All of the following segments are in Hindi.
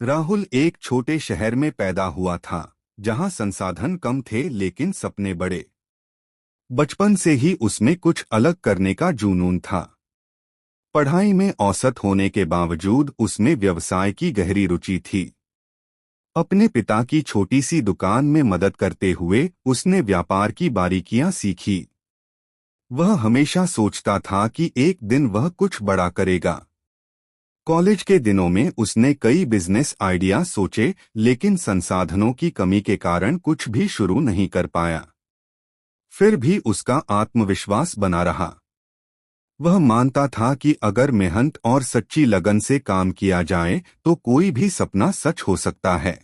राहुल एक छोटे शहर में पैदा हुआ था, जहां संसाधन कम थे लेकिन सपने बड़े। बचपन से ही उसमें कुछ अलग करने का जुनून था। पढ़ाई में औसत होने के बावजूद उसमें व्यवसाय की गहरी रुचि थी। अपने पिता की छोटी सी दुकान में मदद करते हुए उसने व्यापार की बारीकियां सीखी। वह हमेशा सोचता था कि एक दिन वह कुछ बड़ा करेगा। कॉलेज के दिनों में उसने कई बिजनेस आइडिया सोचे, लेकिन संसाधनों की कमी के कारण कुछ भी शुरू नहीं कर पाया। फिर भी उसका आत्मविश्वास बना रहा। वह मानता था कि अगर मेहनत और सच्ची लगन से काम किया जाए तो कोई भी सपना सच हो सकता है।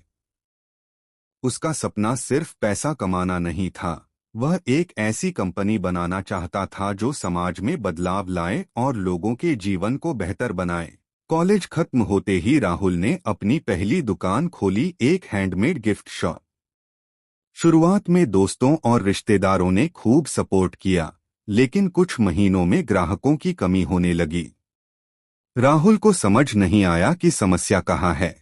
उसका सपना सिर्फ पैसा कमाना नहीं था। वह एक ऐसी कंपनी बनाना चाहता था जो समाज में बदलाव लाए और लोगों के जीवन को बेहतर बनाए। कॉलेज खत्म होते ही राहुल ने अपनी पहली दुकान खोली, एक हैंडमेड गिफ्ट शॉप। शुरुआत में दोस्तों और रिश्तेदारों ने खूब सपोर्ट किया, लेकिन कुछ महीनों में ग्राहकों की कमी होने लगी। राहुल को समझ नहीं आया कि समस्या कहाँ है।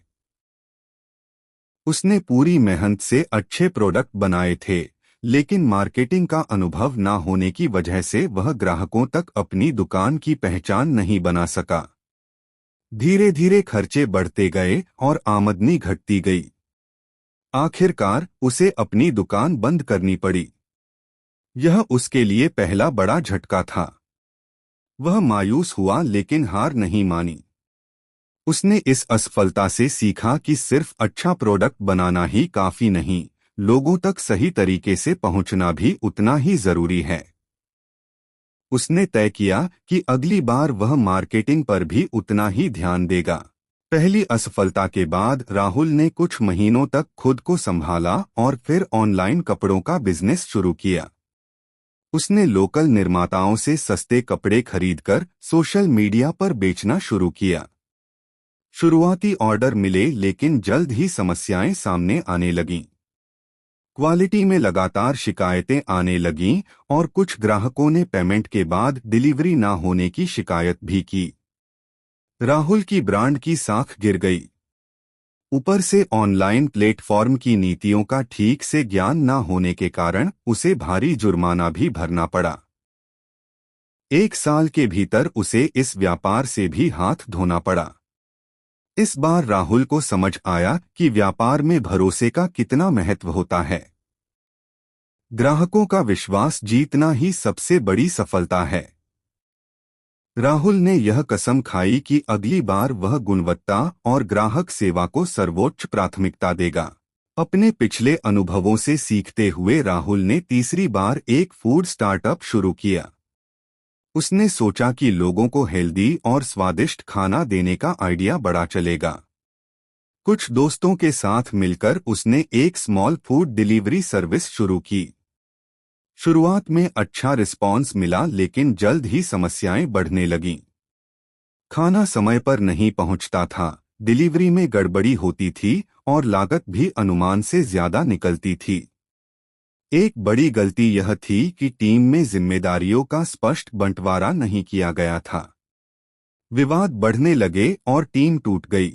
उसने पूरी मेहनत से अच्छे प्रोडक्ट बनाए थे, लेकिन मार्केटिंग का अनुभव न होने की वजह से वह ग्राहकों तक अपनी दुकान की पहचान नहीं बना सका। धीरे धीरे खर्चे बढ़ते गए और आमदनी घटती गई। आखिरकार उसे अपनी दुकान बंद करनी पड़ी। यह उसके लिए पहला बड़ा झटका था। वह मायूस हुआ लेकिन हार नहीं मानी। उसने इस असफलता से सीखा कि सिर्फ अच्छा प्रोडक्ट बनाना ही काफी नहीं, लोगों तक सही तरीके से पहुंचना भी उतना ही जरूरी है। उसने तय किया कि अगली बार वह मार्केटिंग पर भी उतना ही ध्यान देगा। पहली असफलता के बाद राहुल ने कुछ महीनों तक खुद को संभाला और फिर ऑनलाइन कपड़ों का बिजनेस शुरू किया। उसने लोकल निर्माताओं से सस्ते कपड़े खरीदकर सोशल मीडिया पर बेचना शुरू किया। शुरुआती ऑर्डर मिले, लेकिन जल्द ही समस्याएं सामने आने लगीं। क्वालिटी में लगातार शिकायतें आने लगीं और कुछ ग्राहकों ने पेमेंट के बाद डिलीवरी न होने की शिकायत भी की। राहुल की ब्रांड की साख गिर गई। ऊपर से ऑनलाइन प्लेटफॉर्म की नीतियों का ठीक से ज्ञान न होने के कारण उसे भारी जुर्माना भी भरना पड़ा। 1 साल के भीतर उसे इस व्यापार से भी हाथ धोना पड़ा। इस बार राहुल को समझ आया कि व्यापार में भरोसे का कितना महत्व होता है। ग्राहकों का विश्वास जीतना ही सबसे बड़ी सफलता है। राहुल ने यह कसम खाई कि अगली बार वह गुणवत्ता और ग्राहक सेवा को सर्वोच्च प्राथमिकता देगा। अपने पिछले अनुभवों से सीखते हुए राहुल ने तीसरी बार एक फूड स्टार्टअप शुरू किया। उसने सोचा कि लोगों को हेल्दी और स्वादिष्ट खाना देने का आइडिया बड़ा चलेगा। कुछ दोस्तों के साथ मिलकर उसने एक स्मॉल फूड डिलीवरी सर्विस शुरू की। शुरुआत में अच्छा रिस्पॉन्स मिला, लेकिन जल्द ही समस्याएं बढ़ने लगीं। खाना समय पर नहीं पहुंचता था, डिलीवरी में गड़बड़ी होती थी और लागत भी अनुमान से ज्यादा निकलती थी। एक बड़ी गलती यह थी कि टीम में जिम्मेदारियों का स्पष्ट बंटवारा नहीं किया गया था। विवाद बढ़ने लगे और टीम टूट गई।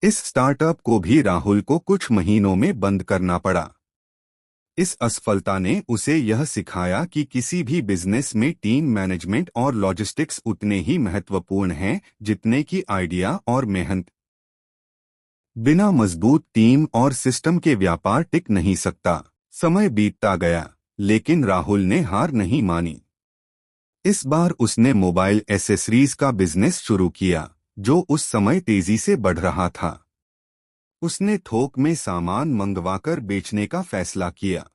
इस स्टार्टअप को भी राहुल को कुछ महीनों में बंद करना पड़ा। इस असफलता ने उसे यह सिखाया कि किसी भी बिजनेस में टीम मैनेजमेंट और लॉजिस्टिक्स उतने ही महत्वपूर्ण हैं जितने कि आइडिया और मेहनत। बिना मजबूत टीम और सिस्टम के व्यापार टिक नहीं सकता। समय बीतता गया, लेकिन राहुल ने हार नहीं मानी। इस बार उसने मोबाइल एसेसरीज का बिजनेस शुरू किया, जो उस समय तेजी से बढ़ रहा था। उसने थोक में सामान मंगवाकर बेचने का फैसला किया,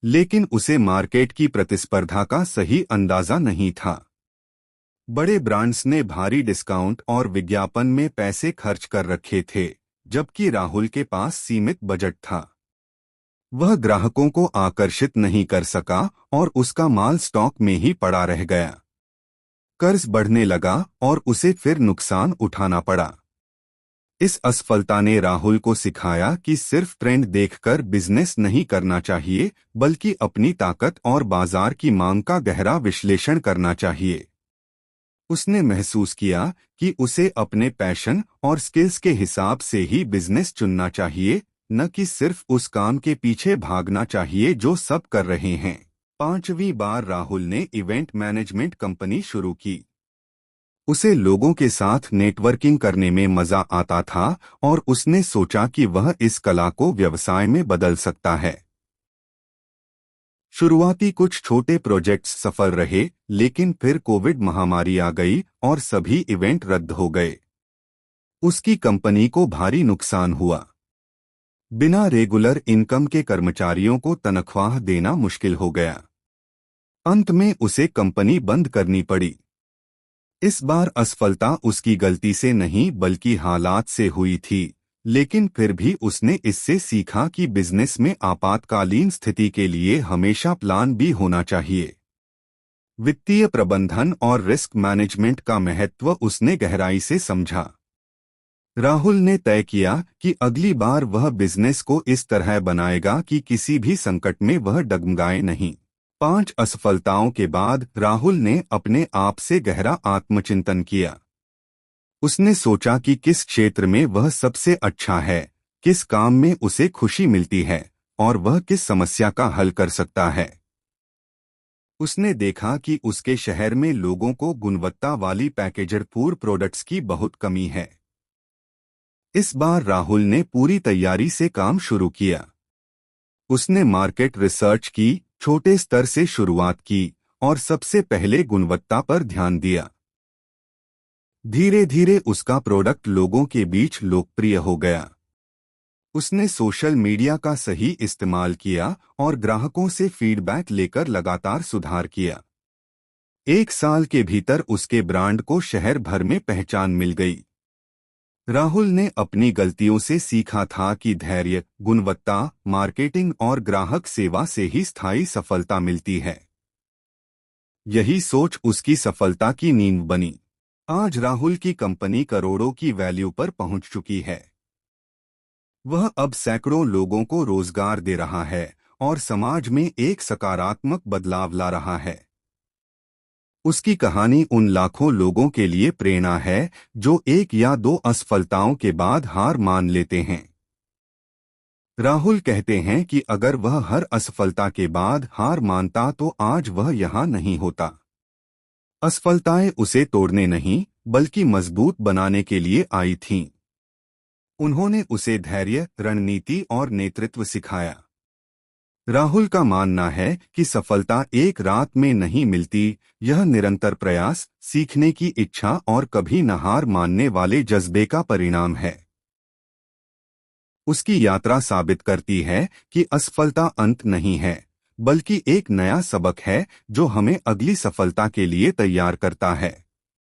लेकिन उसे मार्केट की प्रतिस्पर्धा का सही अंदाजा नहीं था। बड़े ब्रांड्स ने भारी डिस्काउंट और विज्ञापन में पैसे खर्च कर रखे थे, जबकि राहुल के पास सीमित बजट था। वह ग्राहकों को आकर्षित नहीं कर सका और उसका माल स्टॉक में ही पड़ा रह गया। कर्ज बढ़ने लगा और उसे फिर नुकसान उठाना पड़ा। इस असफलता ने राहुल को सिखाया कि सिर्फ ट्रेंड देखकर बिजनेस नहीं करना चाहिए, बल्कि अपनी ताकत और बाजार की मांग का गहरा विश्लेषण करना चाहिए। उसने महसूस किया कि उसे अपने पैशन और स्किल्स के हिसाब से ही बिजनेस चुनना चाहिए, न कि सिर्फ उस काम के पीछे भागना चाहिए जो सब कर रहे हैं। 5वीं बार राहुल ने इवेंट मैनेजमेंट कंपनी शुरू की। उसे लोगों के साथ नेटवर्किंग करने में मजा आता था और उसने सोचा कि वह इस कला को व्यवसाय में बदल सकता है। शुरुआती कुछ छोटे प्रोजेक्ट्स सफल रहे, लेकिन फिर कोविड महामारी आ गई और सभी इवेंट रद्द हो गए। उसकी कंपनी को भारी नुकसान हुआ। बिना रेगुलर इनकम के कर्मचारियों को तनख्वाह देना मुश्किल हो गया। अंत में उसे कंपनी बंद करनी पड़ी। इस बार असफलता उसकी गलती से नहीं बल्कि हालात से हुई थी, लेकिन फिर भी उसने इससे सीखा कि बिजनेस में आपातकालीन स्थिति के लिए हमेशा प्लान बी होना चाहिए। वित्तीय प्रबंधन और रिस्क मैनेजमेंट का महत्व उसने गहराई से समझा। राहुल ने तय किया कि अगली बार वह बिजनेस को इस तरह बनाएगा कि किसी भी संकट में वह डगमगाए नहीं। 5 असफलताओं के बाद राहुल ने अपने आप से गहरा आत्मचिंतन किया। उसने सोचा कि किस क्षेत्र में वह सबसे अच्छा है, किस काम में उसे खुशी मिलती है और वह किस समस्या का हल कर सकता है। उसने देखा कि उसके शहर में लोगों को गुणवत्ता वाली पैकेज्ड फूड प्रोडक्ट्स की बहुत कमी है। इस बार राहुल ने पूरी तैयारी से काम शुरू किया। उसने मार्केट रिसर्च की, छोटे स्तर से शुरुआत की और सबसे पहले गुणवत्ता पर ध्यान दिया। धीरे धीरे उसका प्रोडक्ट लोगों के बीच लोकप्रिय हो गया। उसने सोशल मीडिया का सही इस्तेमाल किया और ग्राहकों से फीडबैक लेकर लगातार सुधार किया। 1 साल के भीतर उसके ब्रांड को शहर भर में पहचान मिल गई। राहुल ने अपनी गलतियों से सीखा था कि धैर्य, गुणवत्ता, मार्केटिंग और ग्राहक सेवा से ही स्थायी सफलता मिलती है। यही सोच उसकी सफलता की नींव बनी। आज राहुल की कंपनी करोड़ों की वैल्यू पर पहुंच चुकी है। वह अब सैकड़ों लोगों को रोजगार दे रहा है और समाज में एक सकारात्मक बदलाव ला रहा है। उसकी कहानी उन लाखों लोगों के लिए प्रेरणा है जो 1 या 2 असफलताओं के बाद हार मान लेते हैं। राहुल कहते हैं कि अगर वह हर असफलता के बाद हार मानता तो आज वह यहाँ नहीं होता। असफलताएं उसे तोड़ने नहीं बल्कि मजबूत बनाने के लिए आई थीं। उन्होंने उसे धैर्य, रणनीति और नेतृत्व सिखाया। राहुल का मानना है कि सफलता एक रात में नहीं मिलती, यह निरंतर प्रयास, सीखने की इच्छा और कभी न हार मानने वाले जज्बे का परिणाम है। उसकी यात्रा साबित करती है कि असफलता अंत नहीं है, बल्कि एक नया सबक है जो हमें अगली सफलता के लिए तैयार करता है।